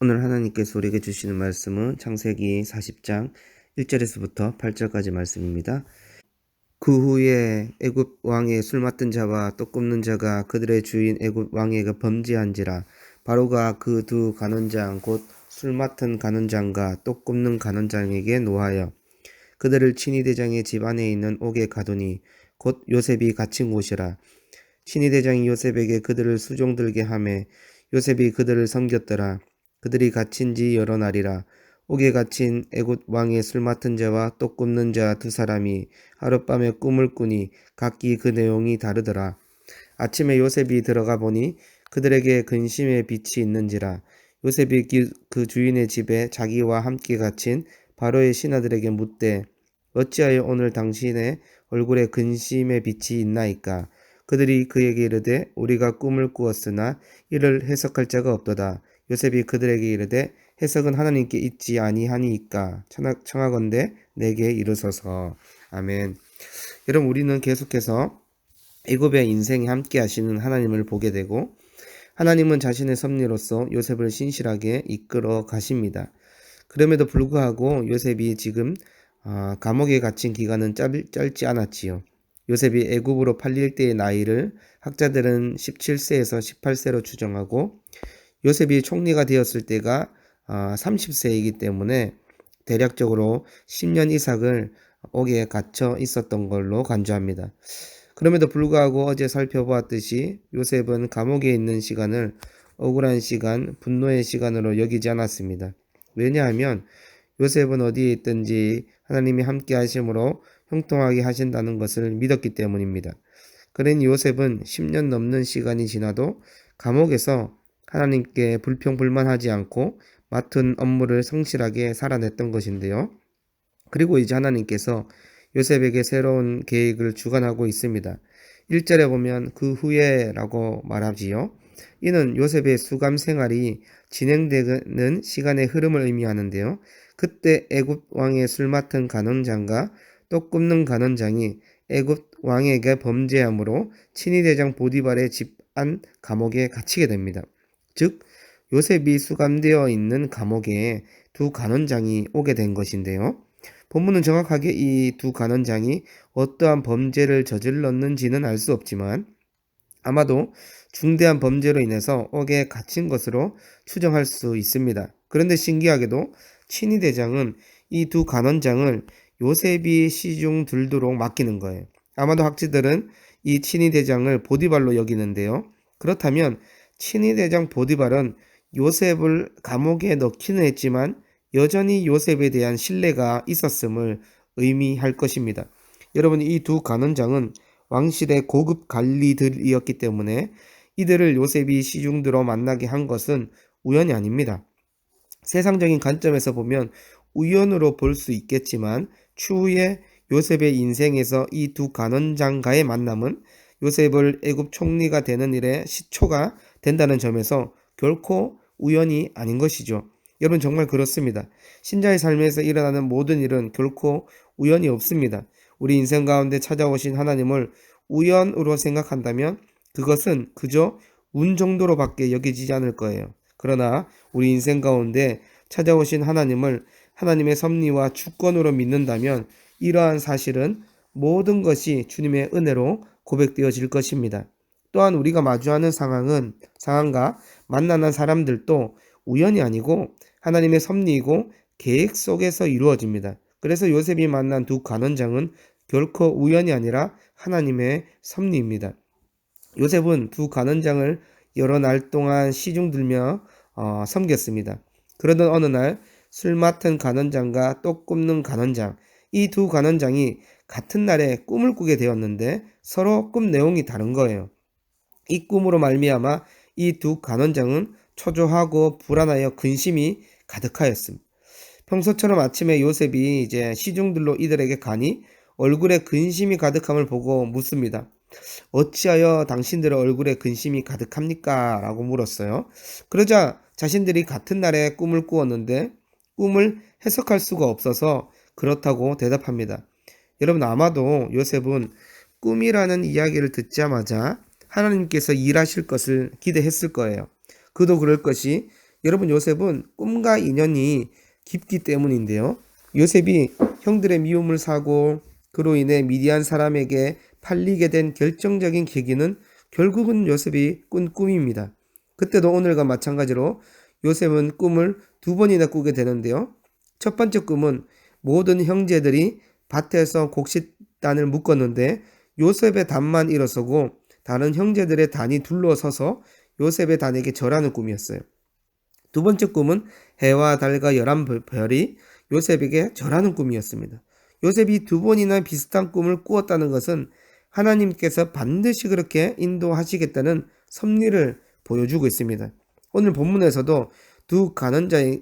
오늘 하나님께서 우리에게 주시는 말씀은 창세기 40장 1절에서부터 8절까지 말씀입니다. 그 후에 애굽 왕의 술 맡은 자와 떡 굽는 자가 그들의 주인 애굽 왕에게 범죄한지라. 바로가 그 두 간원장 곧 술 맡은 간원장과 떡 굽는 간원장에게 노하여 그들을 친위대장의 집 안에 있는 옥에 가두니 곧 요셉이 갇힌 곳이라. 친위대장이 요셉에게 그들을 수종들게 하매 요셉이 그들을 섬겼더라. 그들이 갇힌 지 여러 날이라. 옥에 갇힌 애굽 왕의 술 맡은 자와 떡 굽는 자 두 사람이 하룻밤에 꿈을 꾸니 각기 그 내용이 다르더라. 아침에 요셉이 들어가 보니 그들에게 근심의 빛이 있는지라. 요셉이 그 주인의 집에 자기와 함께 갇힌 바로의 신하들에게 묻되 어찌하여 오늘 당신의 얼굴에 근심의 빛이 있나이까. 그들이 그에게 이르되 우리가 꿈을 꾸었으나 이를 해석할 자가 없도다. 요셉이 그들에게 이르되 해석은 하나님께 있지 아니하니이까. 청하건대 내게 이르소서. 아멘. 여러분, 우리는 계속해서 애굽의 인생에 함께 하시는 하나님을 보게 되고, 하나님은 자신의 섭리로서 요셉을 신실하게 이끌어 가십니다. 그럼에도 불구하고 요셉이 지금 감옥에 갇힌 기간은 짧지 않았지요. 요셉이 애굽으로 팔릴 때의 나이를 학자들은 17세에서 18세로 추정하고, 요셉이 총리가 되었을 때가 30세이기 때문에 대략적으로 10년 이상을 옥에 갇혀 있었던 걸로 간주합니다. 그럼에도 불구하고 어제 살펴보았듯이 요셉은 감옥에 있는 시간을 억울한 시간, 분노의 시간으로 여기지 않았습니다. 왜냐하면 요셉은 어디에 있든지 하나님이 함께 하심으로 형통하게 하신다는 것을 믿었기 때문입니다. 그러니 요셉은 10년 넘는 시간이 지나도 감옥에서 하나님께 불평불만하지 않고 맡은 업무를 성실하게 살아냈던 것인데요. 그리고 이제 하나님께서 요셉에게 새로운 계획을 주관하고 있습니다. 1절에 보면 그 후에 라고 말하지요. 이는 요셉의 수감 생활이 진행되는 시간의 흐름을 의미하는데요. 그때 애굽 왕의 술 맡은 간원장과 떡 굽는 간원장이 애굽 왕에게 범죄함으로 친위대장 보디발의 집 안 감옥에 갇히게 됩니다. 즉 요셉이 수감되어 있는 감옥에 두 간원장이 오게 된 것인데요. 본문은 정확하게 이 두 간원장이 어떠한 범죄를 저질렀는지는 알 수 없지만 아마도 중대한 범죄로 인해서 옥에 갇힌 것으로 추정할 수 있습니다. 그런데 신기하게도 친위대장은 이 두 간원장을 요셉이 시중 들도록 맡기는 거예요. 아마도 학자들은 이 친위대장을 보디발로 여기는데요. 그렇다면 친위대장 보디발은 요셉을 감옥에 넣기는 했지만 여전히 요셉에 대한 신뢰가 있었음을 의미할 것입니다. 여러분, 이 두 간원장은 왕실의 고급 관리들이었기 때문에 이들을 요셉이 시중들어 만나게 한 것은 우연이 아닙니다. 세상적인 관점에서 보면 우연으로 볼 수 있겠지만 추후에 요셉의 인생에서 이 두 간원장과의 만남은 요셉을 애굽 총리가 되는 일의 시초가 된다는 점에서 결코 우연이 아닌 것이죠. 여러분, 정말 그렇습니다. 신자의 삶에서 일어나는 모든 일은 결코 우연이 없습니다. 우리 인생 가운데 찾아오신 하나님을 우연으로 생각한다면 그것은 그저 운 정도로밖에 여기지지 않을 거예요. 그러나 우리 인생 가운데 찾아오신 하나님을 하나님의 섭리와 주권으로 믿는다면 이러한 사실은 모든 것이 주님의 은혜로 고백되어질 것입니다. 또한 우리가 마주하는 상황과 만나는 사람들도 우연이 아니고 하나님의 섭리이고 계획 속에서 이루어집니다. 그래서 요셉이 만난 두 간원장은 결코 우연이 아니라 하나님의 섭리입니다. 요셉은 두 간원장을 여러 날 동안 시중 들며 섬겼습니다. 그러던 어느 날 술 맡은 간원장과 떡 굽는 간원장, 이 두 간원장이 같은 날에 꿈을 꾸게 되었는데 서로 꿈 내용이 다른 거예요. 이 꿈으로 말미암아 이 두 간원장은 초조하고 불안하여 근심이 가득하였습니다. 평소처럼 아침에 요셉이 이제 시중들로 이들에게 가니 얼굴에 근심이 가득함을 보고 묻습니다. 어찌하여 당신들의 얼굴에 근심이 가득합니까? 라고 물었어요. 그러자 자신들이 같은 날에 꿈을 꾸었는데 꿈을 해석할 수가 없어서 그렇다고 대답합니다. 여러분, 아마도 요셉은 꿈이라는 이야기를 듣자마자 하나님께서 일하실 것을 기대했을 거예요. 그도 그럴 것이 여러분, 요셉은 꿈과 인연이 깊기 때문인데요. 요셉이 형들의 미움을 사고 그로 인해 미디안 사람에게 팔리게 된 결정적인 계기는 결국은 요셉이 꾼 꿈입니다. 그때도 오늘과 마찬가지로 요셉은 꿈을 두 번이나 꾸게 되는데요. 첫 번째 꿈은 모든 형제들이 밭에서 곡식단을 묶었는데 요셉의 단만 일어서고 다른 형제들의 단이 둘러서서 요셉의 단에게 절하는 꿈이었어요. 두 번째 꿈은 해와 달과 11별이 요셉에게 절하는 꿈이었습니다. 요셉이 두 번이나 비슷한 꿈을 꾸었다는 것은 하나님께서 반드시 그렇게 인도하시겠다는 섭리를 보여주고 있습니다. 오늘 본문에서도 두 간언자의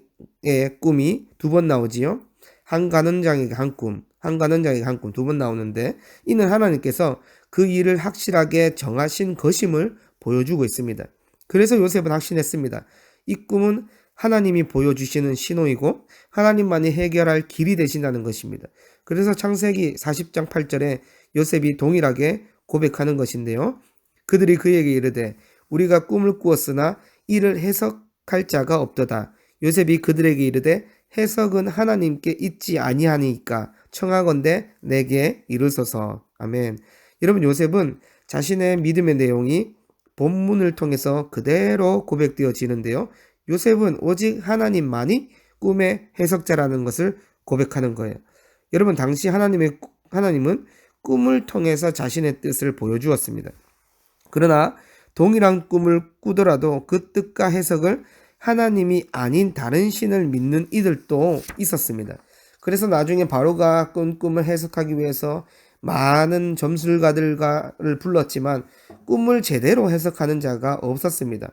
꿈이 두 번 나오지요. 한 간언장에게 한 꿈, 한 간언장에게 한 꿈 두 번 나오는데 이는 하나님께서 그 일을 확실하게 정하신 것임을 보여주고 있습니다. 그래서 요셉은 확신했습니다. 이 꿈은 하나님이 보여주시는 신호이고 하나님만이 해결할 길이 되신다는 것입니다. 그래서 창세기 40장 8절에 요셉이 동일하게 고백하는 것인데요. 그들이 그에게 이르되 우리가 꿈을 꾸었으나 이를 해석할 자가 없도다. 요셉이 그들에게 이르되 해석은 하나님께 있지 아니하니까 청하건대 내게 이르소서. 아멘. 여러분, 요셉은 자신의 믿음의 내용이 본문을 통해서 그대로 고백되어지는데요. 요셉은 오직 하나님만이 꿈의 해석자라는 것을 고백하는 거예요. 여러분, 당시 하나님은 꿈을 통해서 자신의 뜻을 보여주었습니다. 그러나 동일한 꿈을 꾸더라도 그 뜻과 해석을 하나님이 아닌 다른 신을 믿는 이들도 있었습니다. 그래서 나중에 바로가 꾼 꿈을 해석하기 위해서 많은 점술가들을 불렀지만 꿈을 제대로 해석하는 자가 없었습니다.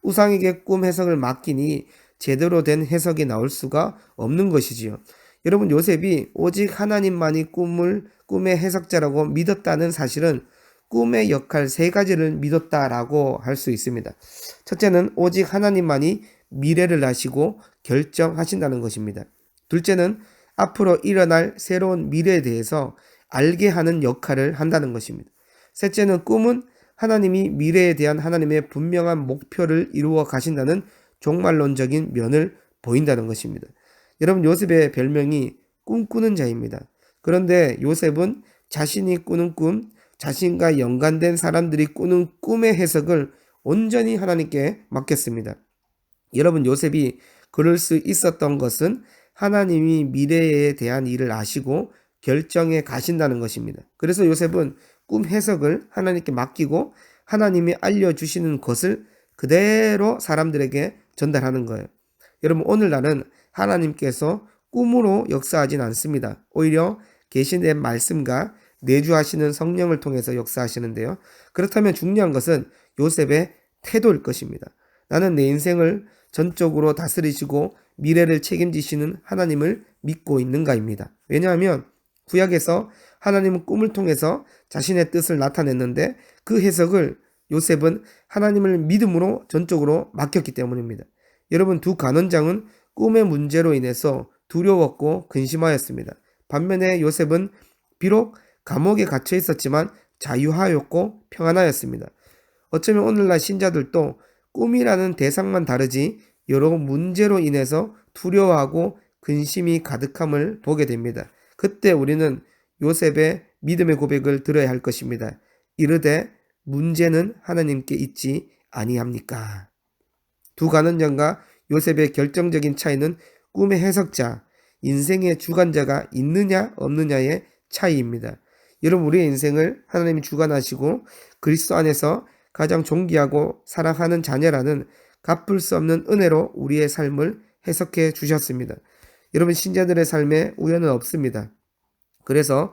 우상에게 꿈 해석을 맡기니 제대로 된 해석이 나올 수가 없는 것이지요. 여러분, 요셉이 오직 하나님만이 꿈의 해석자라고 믿었다는 사실은 꿈의 역할 세 가지를 믿었다라고 할 수 있습니다. 첫째는 오직 하나님만이 미래를 아시고 결정하신다는 것입니다. 둘째는 앞으로 일어날 새로운 미래에 대해서 알게 하는 역할을 한다는 것입니다. 셋째는 꿈은 하나님이 미래에 대한 하나님의 분명한 목표를 이루어 가신다는 종말론적인 면을 보인다는 것입니다. 여러분, 요셉의 별명이 꿈꾸는 자입니다. 그런데 요셉은 자신이 꾸는 꿈, 자신과 연관된 사람들이 꾸는 꿈의 해석을 온전히 하나님께 맡겼습니다. 여러분, 요셉이 그럴 수 있었던 것은 하나님이 미래에 대한 일을 아시고 결정해 가신다는 것입니다. 그래서 요셉은 꿈 해석을 하나님께 맡기고 하나님이 알려주시는 것을 그대로 사람들에게 전달하는 거예요. 여러분, 오늘날은 하나님께서 꿈으로 역사하진 않습니다. 오히려 계시된 말씀과 내주하시는 성령을 통해서 역사하시는데요. 그렇다면 중요한 것은 요셉의 태도일 것입니다. 나는 내 인생을 전적으로 다스리시고 미래를 책임지시는 하나님을 믿고 있는가입니다. 왜냐하면 구약에서 하나님은 꿈을 통해서 자신의 뜻을 나타냈는데 그 해석을 요셉은 하나님을 믿음으로 전적으로 맡겼기 때문입니다. 여러분, 두 간원장은 꿈의 문제로 인해서 두려웠고 근심하였습니다. 반면에 요셉은 비록 감옥에 갇혀 있었지만 자유하였고 평안하였습니다. 어쩌면 오늘날 신자들도 꿈이라는 대상만 다르지 여러 문제로 인해서 두려워하고 근심이 가득함을 보게 됩니다. 그때 우리는 요셉의 믿음의 고백을 들어야 할 것입니다. 이르되 문제는 하나님께 있지 아니합니까? 두 간원장과 요셉의 결정적인 차이는 꿈의 해석자, 인생의 주관자가 있느냐 없느냐의 차이입니다. 여러분, 우리의 인생을 하나님이 주관하시고 그리스도 안에서 가장 존귀하고 사랑하는 자녀라는 갚을 수 없는 은혜로 우리의 삶을 해석해 주셨습니다. 여러분, 신자들의 삶에 우연은 없습니다. 그래서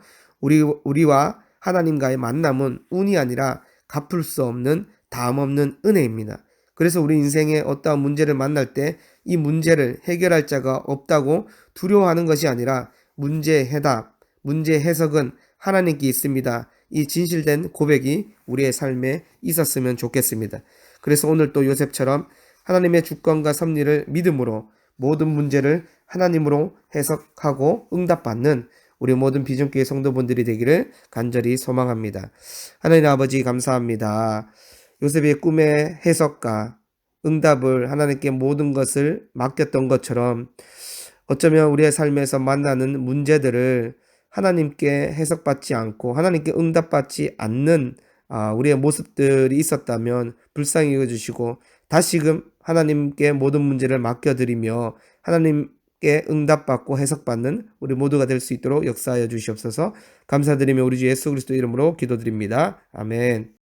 우리와 하나님과의 만남은 운이 아니라 갚을 수 없는 다음 없는 은혜입니다. 그래서 우리 인생에 어떠한 문제를 만날 때 이 문제를 해결할 자가 없다고 두려워하는 것이 아니라 문제의 해답, 문제의 해석은 하나님께 있습니다. 이 진실된 고백이 우리의 삶에 있었으면 좋겠습니다. 그래서 오늘 또 요셉처럼 하나님의 주권과 섭리를 믿음으로 모든 문제를 하나님으로 해석하고 응답받는 우리 모든 비전교회 성도분들이 되기를 간절히 소망합니다. 하나님 아버지, 감사합니다. 요셉의 꿈의 해석가, 응답을 하나님께 모든 것을 맡겼던 것처럼 어쩌면 우리의 삶에서 만나는 문제들을 하나님께 해석받지 않고 하나님께 응답받지 않는 우리의 모습들이 있었다면 불쌍히 여겨주시고 다시금 하나님께 모든 문제를 맡겨드리며 하나님께 응답받고 해석받는 우리 모두가 될 수 있도록 역사하여 주시옵소서. 감사드리며 우리 주 예수 그리스도 이름으로 기도드립니다. 아멘.